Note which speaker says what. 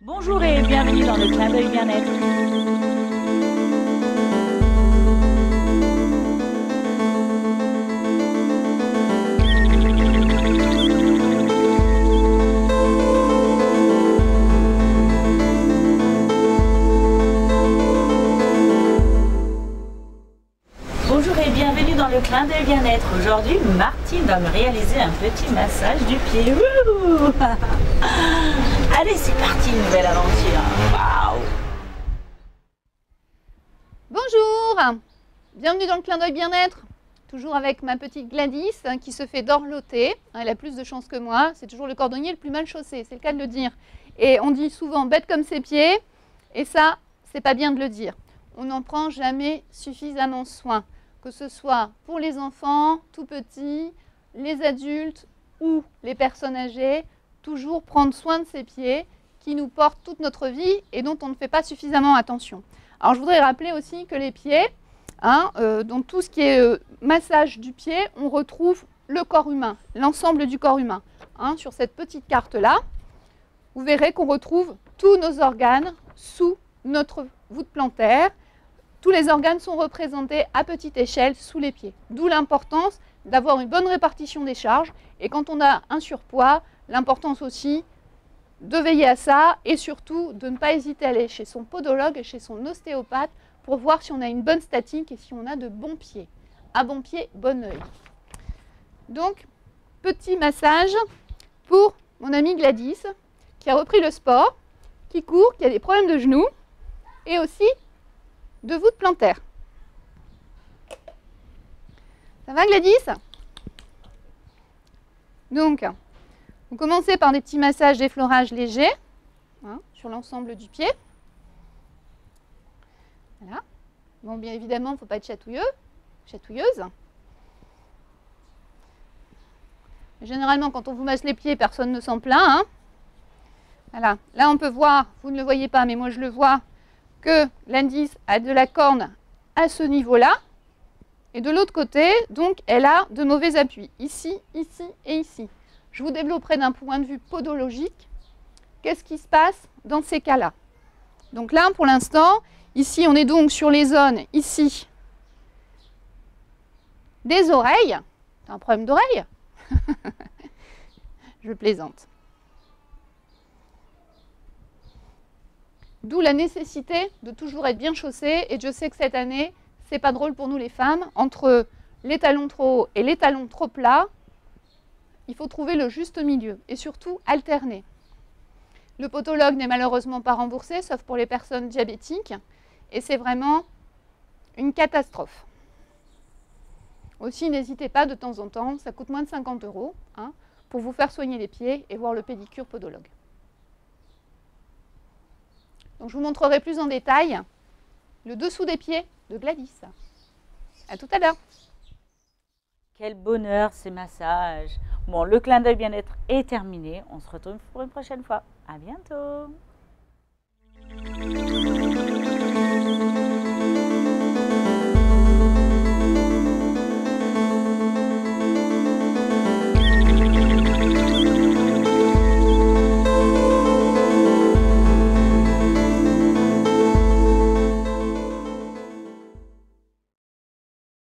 Speaker 1: Bonjour et bienvenue dans le clin d'œil bien-être. Bonjour et bienvenue dans le clin d'œil bien-être. Aujourd'hui, Martine va me réaliser un petit massage du pied. Wouhou. Allez, c'est parti, une nouvelle aventure. Waouh!
Speaker 2: Bonjour, bienvenue dans le clin d'œil bien-être. Toujours avec ma petite Gladys qui se fait dorloter. Elle a plus de chance que moi. C'est toujours le cordonnier le plus mal chaussé, c'est le cas de le dire. Et on dit souvent bête comme ses pieds. Et ça, c'est pas bien de le dire. On n'en prend jamais suffisamment soin. Que ce soit pour les enfants, tout petits, les adultes ou les personnes âgées. Toujours prendre soin de ses pieds qui nous portent toute notre vie et dont on ne fait pas suffisamment attention. Alors je voudrais rappeler aussi que les pieds, dans tout ce qui est massage du pied, on retrouve le corps humain, l'ensemble du corps humain. Sur cette petite carte-là, vous verrez qu'on retrouve tous nos organes sous notre voûte plantaire. Tous les organes sont représentés à petite échelle sous les pieds. D'où l'importance d'avoir une bonne répartition des charges. Et quand on a un surpoids, l'importance aussi de veiller à ça et surtout de ne pas hésiter à aller chez son podologue et chez son ostéopathe pour voir si on a une bonne statique et si on a de bons pieds. À bon pied, bon œil. Donc, petit massage pour mon amie Gladys qui a repris le sport, qui court, qui a des problèmes de genoux et aussi de voûte plantaire. Ça va Gladys? Donc, vous commencez par des petits massages d'effleurage légers sur l'ensemble du pied. Voilà. Bon, bien évidemment, il ne faut pas être chatouilleuse. Généralement, quand on vous masse les pieds, personne ne s'en plaint. Voilà. Là, on peut voir, vous ne le voyez pas, mais moi je le vois, que l'indice a de la corne à ce niveau-là. Et de l'autre côté, donc, elle a de mauvais appuis. Ici, ici et ici. Je vous développerai d'un point de vue podologique. Qu'est-ce qui se passe dans ces cas-là? Donc là, pour l'instant, ici, on est donc sur les zones, ici, des oreilles. C'est un problème d'oreille? Je plaisante. D'où la nécessité de toujours être bien chaussé. Et je sais que cette année, c'est pas drôle pour nous les femmes. Entre les talons trop hauts et les talons trop plats, il faut trouver le juste milieu et surtout alterner. Le podologue n'est malheureusement pas remboursé, sauf pour les personnes diabétiques. Et c'est vraiment une catastrophe. Aussi, n'hésitez pas de temps en temps, ça coûte moins de 50 € pour vous faire soigner les pieds et voir le pédicure podologue. Donc, je vous montrerai plus en détail le dessous des pieds de Gladys. À tout à l'heure.
Speaker 1: Quel bonheur ces massages. Bon, le clin d'œil bien-être est terminé. On se retrouve pour une prochaine fois. À bientôt.